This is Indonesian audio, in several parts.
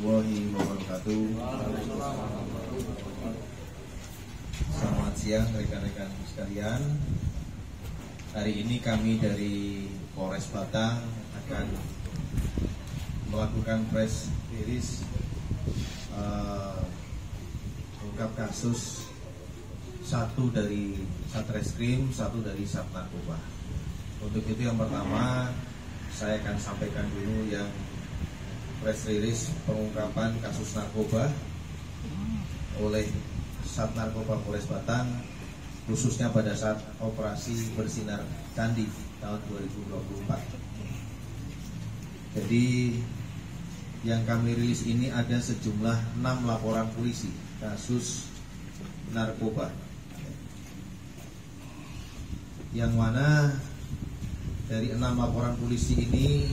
warahmatullahi wabarakatuh. Selamat siang rekan-rekan sekalian. Hari ini kami dari Polres Batang akan melakukan press release ungkap kasus satu dari Satreskrim, satu dari Sat Narkoba. Untuk itu yang pertama saya akan sampaikan dulu yang press release pengungkapan kasus narkoba oleh Sat Narkoba Polres Batang, khususnya pada saat operasi Bersinar Candi tahun 2024. Jadi yang kami rilis ini ada sejumlah 6 laporan polisi kasus narkoba, yang mana dari 6 laporan polisi ini,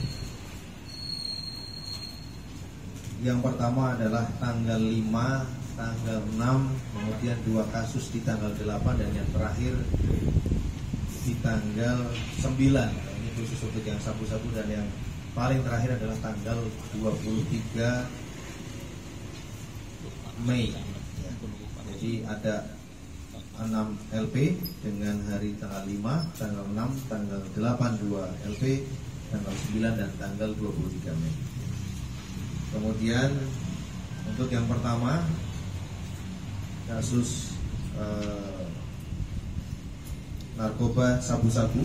yang pertama adalah tanggal 5, tanggal 6, kemudian 2 kasus di tanggal 8, dan yang terakhir di tanggal 9. Ini khusus untuk yang sabu-sabu, dan yang paling terakhir adalah tanggal 23 Mei. Jadi ada 6 LP dengan hari tanggal 5, tanggal 6, tanggal 8 2 LP, tanggal 9 dan tanggal 23 Mei. Kemudian untuk yang pertama kasus narkoba sabu-sabu,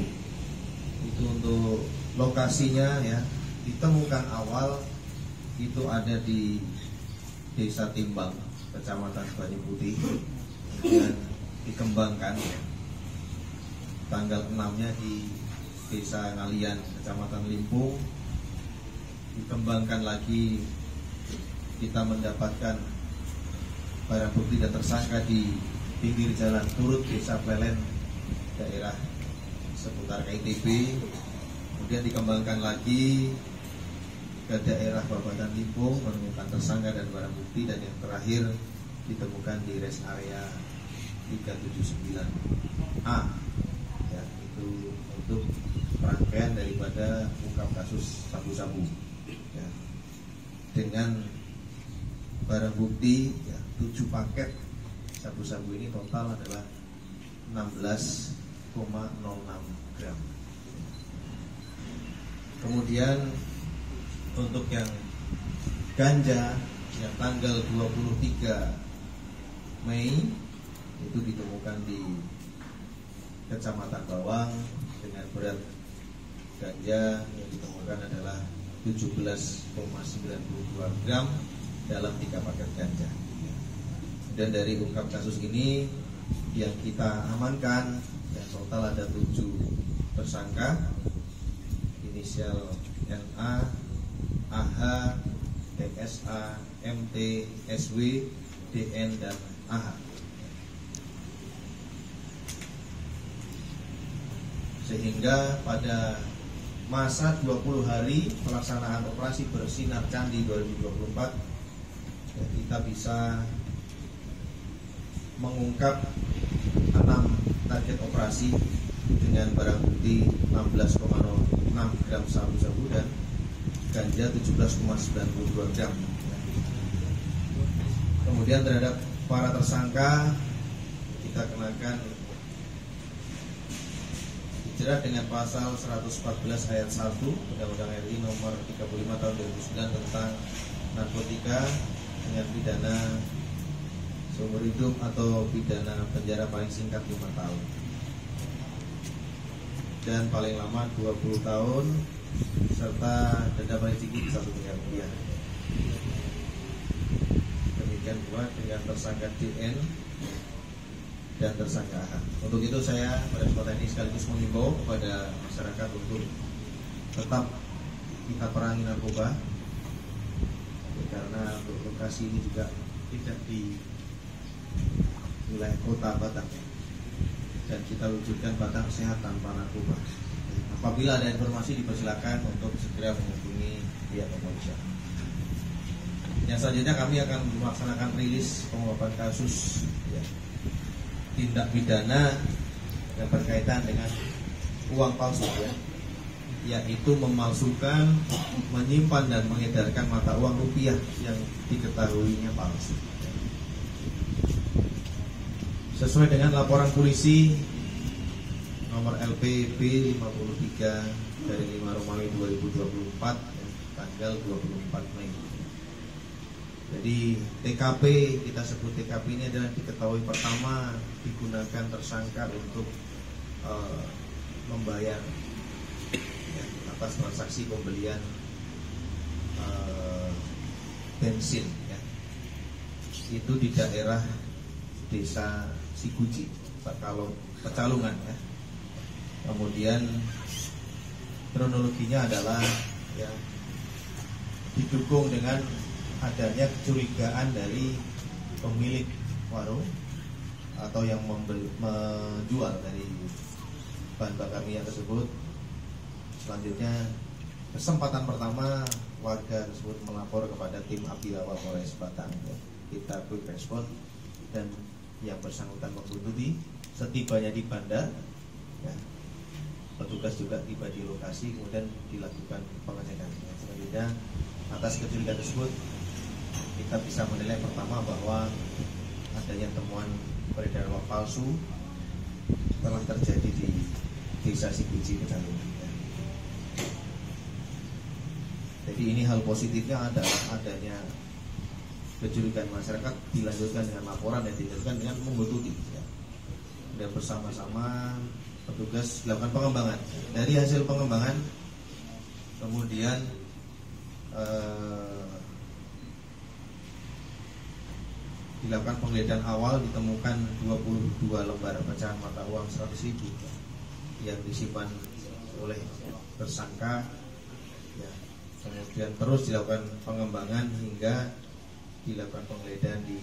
itu untuk lokasinya ya ditemukan awal itu ada di Desa Timbang, Kecamatan Banyu Putih, dan dikembangkan tanggal 6-nya di Desa Ngalian, Kecamatan Limpung. Dikembangkan lagi, kita mendapatkan barang bukti dan tersangka di pinggir jalan Turut, Desa Plelen, daerah seputar KITB. Kemudian dikembangkan lagi ke daerah Babatan Limpung, menemukan tersangka dan barang bukti, dan yang terakhir ditemukan di rest area 379A. Ya, itu untuk rangkaian daripada ungkap kasus sabu-sabu. Ya, dengan barang bukti ya, 7 paket sabu-sabu ini total adalah 16,06 gram. Kemudian untuk yang ganja yang tanggal 23 Mei itu ditemukan di Kecamatan Bawang dengan berat ganja yang ditemukan adalah 17,92 gram dalam 3 paket ganja. Dan dari ungkap kasus ini yang kita amankan ya, total ada 7 tersangka, inisial NA, AH, TSA, MT, SW, DN, dan AH. Sehingga pada masa 20 hari pelaksanaan operasi Bersinar Candi 2024 ya, kita bisa mengungkap 6 target operasi dengan barang bukti 16,06 gram sabu-sabu dan ganja 17,92 gram. Kemudian terhadap para tersangka kita kenakan dijerat dengan pasal 114 ayat 1 Undang-Undang RI nomor 35 tahun 2009 tentang narkotika dengan pidana seumur hidup atau pidana penjara paling singkat 5 tahun dan paling lama 20 tahun serta denda paling tinggi 1 miliar rupiah. Demikian pula dengan tersangka DN dan tersangka AH. Untuk itu saya pada kesempatan ini sekaligus mengimbau kepada masyarakat untuk tetap kita perangi narkoba, karena lokasi ini juga tidak di wilayah kota Batang, dan kita wujudkan Batang sehat tanpa narkoba. Apabila ada informasi dipersilakan untuk segera menghubungi pihak kepolisian. Yang selanjutnya kami akan melaksanakan rilis pengungkapan kasus ya, tindak pidana yang berkaitan dengan uang palsu ya. yaitu memalsukan, menyimpan dan mengedarkan mata uang rupiah yang diketahuinya palsu. Sesuai dengan laporan polisi nomor LPB 53 dari 5 Romawi 2024 tanggal 24 Mei. Jadi TKP, kita sebut TKP ini adalah diketahui pertama digunakan tersangka untuk membayar atas transaksi pembelian bensin ya. Itu di daerah Desa Siguji, Pecalungan ya. Kemudian kronologinya adalah ya, didukung dengan adanya kecurigaan dari pemilik warung atau yang menjual dari bahan bakar minyak tersebut. Selanjutnya, kesempatan pertama warga tersebut melapor kepada tim Apilawa Polres Batang ya. Kita quick respon dan yang bersangkutan membuntuti. Setibanya di bandar ya, petugas juga tiba di lokasi, kemudian dilakukan pengecekan. Selanjutnya, atas kecurigaan tersebut kita bisa menilai pertama bahwa adanya temuan peredaran uang palsu telah terjadi di Desa Siguji, Pecalungan. Jadi ini hal positifnya adalah adanya kecurigaan masyarakat dilanjutkan dengan laporan dan dilanjutkan dengan membuntuti ya. Dan bersama-sama petugas melakukan pengembangan. Dari hasil pengembangan kemudian dilakukan penggeledahan awal, ditemukan 22 lembar pecahan mata uang 100.000 yang disimpan oleh tersangka ya. Kemudian terus dilakukan pengembangan hingga dilakukan penggeledahan di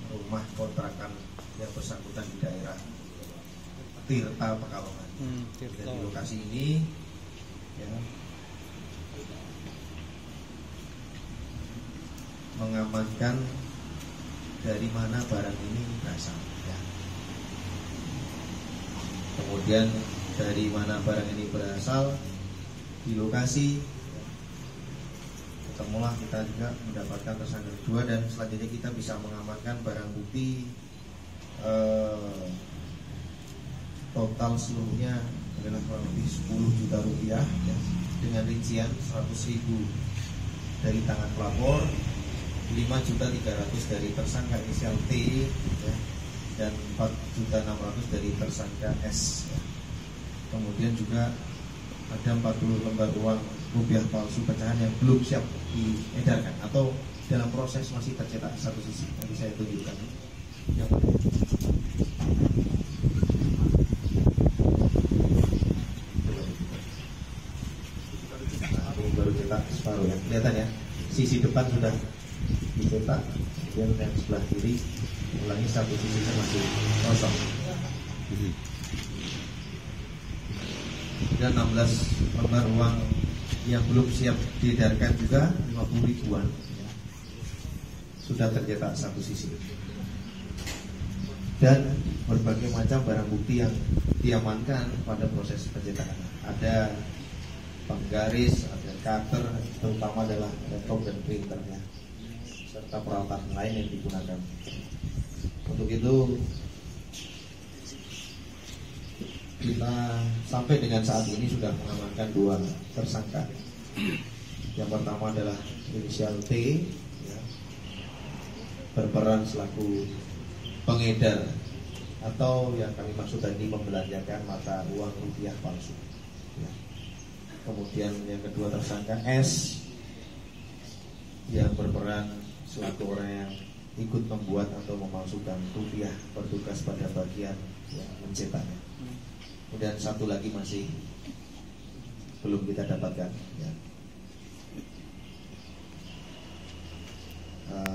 rumah kontrakan yang bersangkutan di daerah Tirta, Pekalongan. Dan di lokasi ini ya, mengamankan dari mana barang ini berasal ya. Kemudian dari mana barang ini berasal, di lokasi ya, ketemulah kita juga mendapatkan tersangka kedua, dan selanjutnya kita bisa mengamankan barang bukti total seluruhnya adalah kurang lebih 10 juta rupiah ya, dengan rincian 100.000 dari tangan pelapor, 5.300.000 dari tersangka inisial T ya, dan 4.600.000 dari tersangka S ya. Kemudian juga ada 40 lembar uang rupiah palsu pecahan yang belum siap diedarkan atau dalam proses masih tercetak satu sisi. Nanti saya tunjukkan yang baru cetak separuh ya, kelihatan ya, sisi depan sudah dicetak, kemudian yang sebelah kiri ulangi satu sisinya masih kosong. Dan 16 lembar uang yang belum siap diedarkan juga 50 ribuan ya, sudah tercetak satu sisi. Dan berbagai macam barang bukti yang diamankan pada proses pencetakan. Ada penggaris, ada cutter, terutama adalah laptop dan printernya, serta peralatan lain yang digunakan. Untuk itu kita sampai dengan saat ini sudah mengamankan 2 tersangka. Yang pertama adalah inisial T ya, berperan selaku pengedar atau yang kami maksud tadi membelanjakan mata uang rupiah palsu ya. Kemudian yang kedua tersangka S yang berperan selaku orang yang ikut membuat atau memalsukan rupiah, bertugas pada bagian ya, mencetaknya. Kemudian satu lagi masih belum kita dapatkan ya.